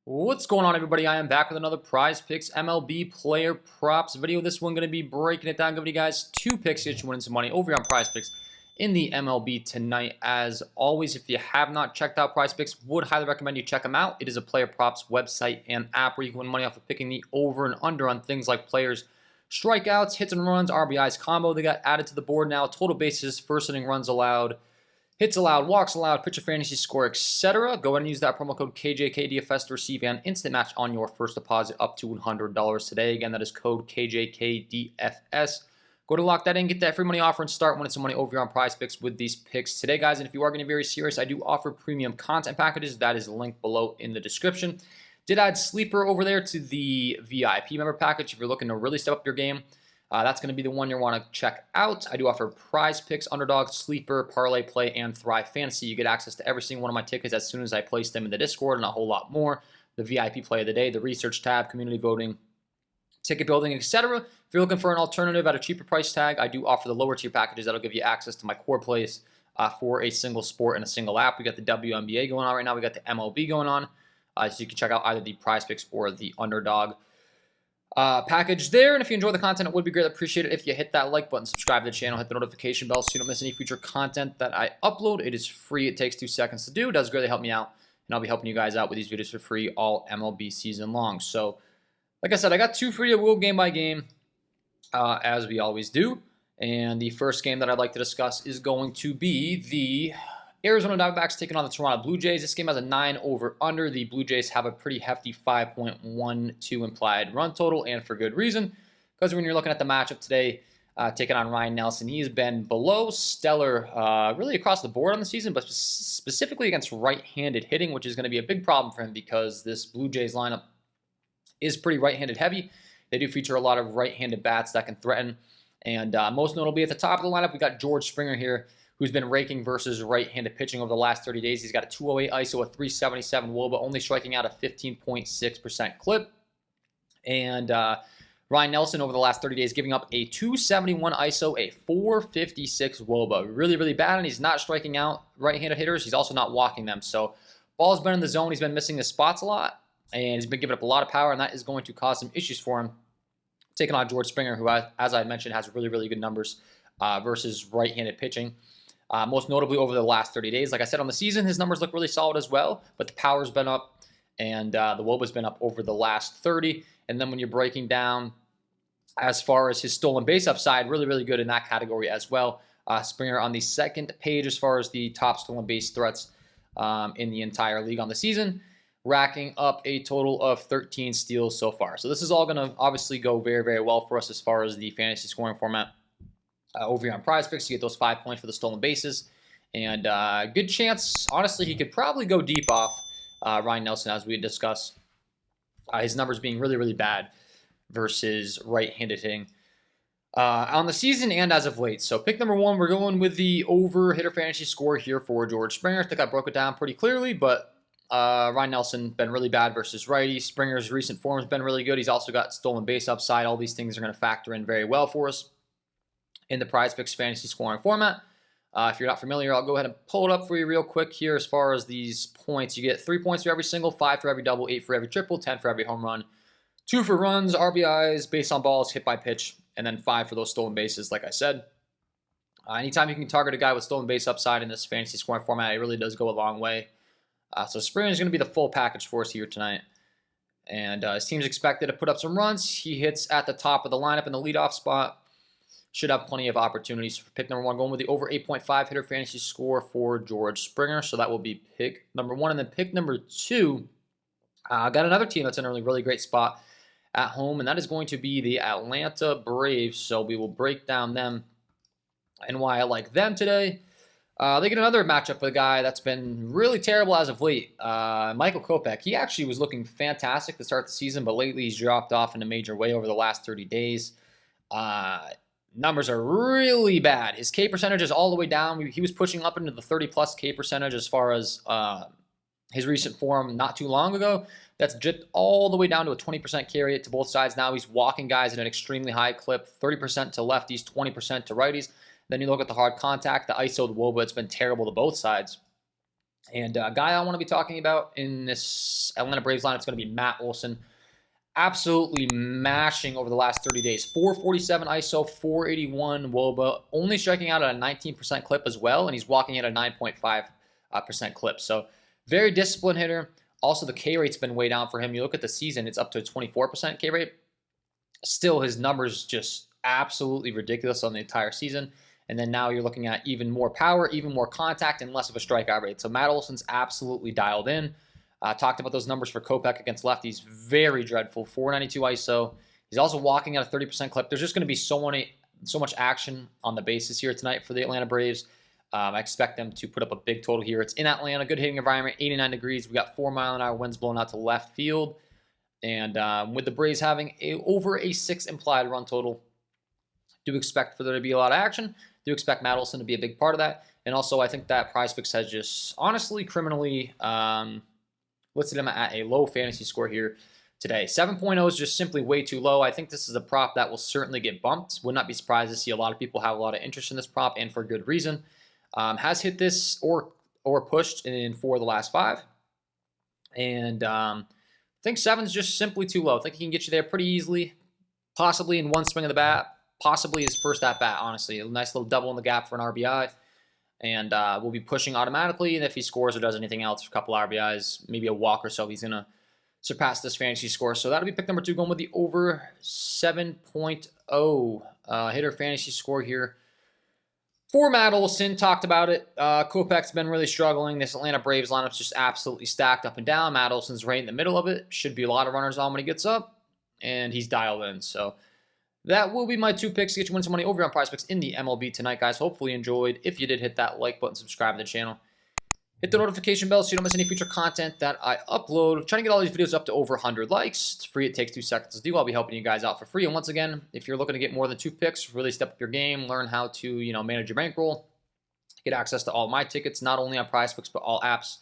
What's going on, everybody? I am back with another Prizepicks MLB player props video. This one going to be breaking it down, giving you guys two picks, get you winning some money over here on Prizepicks in the MLB tonight. As always, if you have not checked out Prizepicks, would highly recommend you check them out. It is a player props website and app where you can win money off of picking the over and under on things like players, strikeouts, hits and runs, RBIs combo. They got added to the board now. Total bases, first inning runs allowed, hits allowed, walks allowed, pitcher fantasy score, etc. Go ahead and use that promo code KJK DFS to receive an instant match on your first deposit up to $100 today. Again, that is code KJK DFS. Go to lock that in, get that free money offer, and start winning some money over here on Prizepicks with these picks today, guys. And if you are getting very serious, I do offer premium content packages. That is linked below in the description. Did add Sleeper over there to the VIP member package if you're looking to really step up your game. That's going to be the one you want to check out. I do offer Prizepicks, Underdog, Sleeper, Parlay Play, and Thrive Fantasy. You get access to every single one of my tickets as soon as I place them in the Discord and a whole lot more. The VIP Play of the Day, the Research tab, Community Voting, Ticket Building, etc. If you're looking for an alternative at a cheaper price tag, I do offer the lower tier packages that'll give you access to my core plays for a single sport and a single app. We got the WNBA going on right now. We got the MLB going on. So you can check out either the Prizepicks or the Underdog package there. And if you enjoy the content, it would be greatly appreciated if you hit that like button, subscribe to the channel, hit the notification bell so you don't miss any future content that I upload. It is free. It takes 2 seconds to do. It does greatly help me out, and I'll be helping you guys out with these videos for free all MLB season long. So like I said, I got two for you. We'll game by game as we always do. And the first game that I'd like to discuss is going to be the Arizona Diamondbacks taking on the Toronto Blue Jays. This game has a 9 over/under. The Blue Jays have a pretty hefty 5.12 implied run total, and for good reason. Because when you're looking at the matchup today, taking on Ryan Nelson, he's been below stellar really across the board on the season, but specifically against right-handed hitting, which is going to be a big problem for him because this Blue Jays lineup is pretty right-handed heavy. They do feature a lot of right-handed bats that can threaten. And most notably at the top of the lineup, we got George Springer here, who's been raking versus right-handed pitching over the last 30 days. He's got a 208 ISO, a 377 WOBA, only striking out a 15.6% clip. And Ryan Nelson over the last 30 days giving up a 271 ISO, a 456 WOBA. Really, really bad, and he's not striking out right-handed hitters. He's also not walking them. So ball's been in the zone. He's been missing his spots a lot, and he's been giving up a lot of power, and that is going to cause some issues for him. Taking on George Springer, who, as I mentioned, has really, really good numbers versus right-handed pitching. Most notably over the last 30 days. Like I said, on the season, his numbers look really solid as well, but the power's been up, and the WOBA's been up over the last 30. And then when you're breaking down as far as his stolen base upside, really, really good in that category as well. Springer on the second page as far as the top stolen base threats in the entire league on the season, racking up a total of 13 steals so far. So this is all going to obviously go very, very well for us as far as the fantasy scoring format. Over here on Prizepicks, you get those 5 points for the stolen bases. And good chance, honestly, he could probably go deep off Ryan Nelson, as we discussed. His numbers being really, really bad versus right-handed hitting on the season and as of late. So pick number 1, we're going with the over hitter fantasy score here for George Springer. I think I broke it down pretty clearly, but Ryan Nelson been really bad versus righty. Springer's recent form has been really good. He's also got stolen base upside. All these things are going to factor in very well for us in the Prizepicks fantasy scoring format. If you're not familiar, I'll go ahead and pull it up for you real quick here. As far as these points, you get 3 points for every single, 5 for every double, 8 for every triple, 10 for every home run, 2 for runs, RBIs, base on balls, hit by pitch, and then 5 for those stolen bases, like I said. Anytime you can target a guy with stolen base upside in this fantasy scoring format, it really does go a long way. So Springer is going to be the full package for us here tonight. And his team's expected to put up some runs. He hits at the top of the lineup in the leadoff spot. Should have plenty of opportunities for pick number 1, going with the over 8.5 hitter fantasy score for George Springer. So that will be pick number 1. And then pick number 2, got another team that's in a really, really great spot at home, and that is going to be the Atlanta Braves. So we will break down them and why I like them today. They get another matchup with a guy that's been really terrible as of late, Michael Kopech. He actually was looking fantastic to start the season, but lately he's dropped off in a major way over the last 30 days. Numbers are really bad. His K percentage is all the way down. He was pushing up into the 30-plus K percentage as far as his recent form not too long ago. That's dipped all the way down to a 20% K rate to both sides. Now he's walking guys at an extremely high clip, 30% to lefties, 20% to righties. Then you look at the hard contact, the ISO, the WOBA, it's been terrible to both sides. And a guy I want to be talking about in this Atlanta Braves lineup is going to be Matt Olson. Absolutely mashing over the last 30 days. 447 ISO, 481 WOBA, only striking out at a 19% clip as well, and he's walking at a 9.5% clip. So very disciplined hitter. Also, the K rate's been way down for him. You look at the season, it's up to a 24% K rate. Still, his numbers just absolutely ridiculous on the entire season. And then now you're looking at even more power, even more contact, and less of a strikeout rate. So Matt Olson's absolutely dialed in. Talked about those numbers for Kopech against lefties. Very dreadful. 492 ISO. He's also walking at a 30% clip. There's just going to be so much action on the bases here tonight for the Atlanta Braves. I expect them to put up a big total here. It's in Atlanta. Good hitting environment. 89 degrees. We got 4-mile-an-hour winds blowing out to left field. And with the Braves having over a 6 implied run total, do expect for there to be a lot of action. Do expect Matt Olson to be a big part of that. And also, I think that Prizepicks has just honestly criminally listed him at a low fantasy score here today. 7.0 is just simply way too low. I think this is a prop that will certainly get bumped. Would not be surprised to see a lot of people have a lot of interest in this prop, and for good reason. Has hit this or pushed in 4 of the last 5. And I think 7 is just simply too low. I think he can get you there pretty easily, possibly in one swing of the bat, possibly his first at bat, honestly. A nice little double in the gap for an RBI. And we'll be pushing automatically. And if he scores or does anything else for a couple RBIs, maybe a walk or so, he's going to surpass this fantasy score. So that'll be pick number 2, going with the over 7.0 hitter fantasy score here. For Matt Olson, talked about it. Kopech's been really struggling. This Atlanta Braves lineup's just absolutely stacked up and down. Matt Olson's right in the middle of it. Should be a lot of runners on when he gets up. And he's dialed in. So that will be my 2 picks to get you win some money over on Prizepicks in the MLB tonight, guys. Hopefully you enjoyed. If you did, hit that like button, subscribe to the channel. Hit the notification bell so you don't miss any future content that I upload. Trying to get all these videos up to over 100 likes. It's free. It takes 2 seconds to do. I'll be helping you guys out for free. And once again, if you're looking to get more than 2 picks, really step up your game, learn how to, manage your bankroll, get access to all my tickets, not only on Prizepicks, but all apps.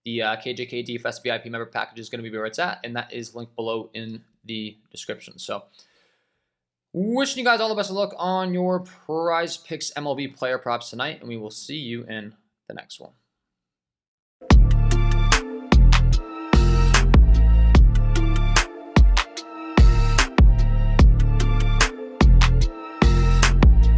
The KJK DFS VIP member package is going to be where it's at, and that is linked below in the description. So, wishing you guys all the best of luck on your Prizepicks MLB player props tonight, and we will see you in the next one.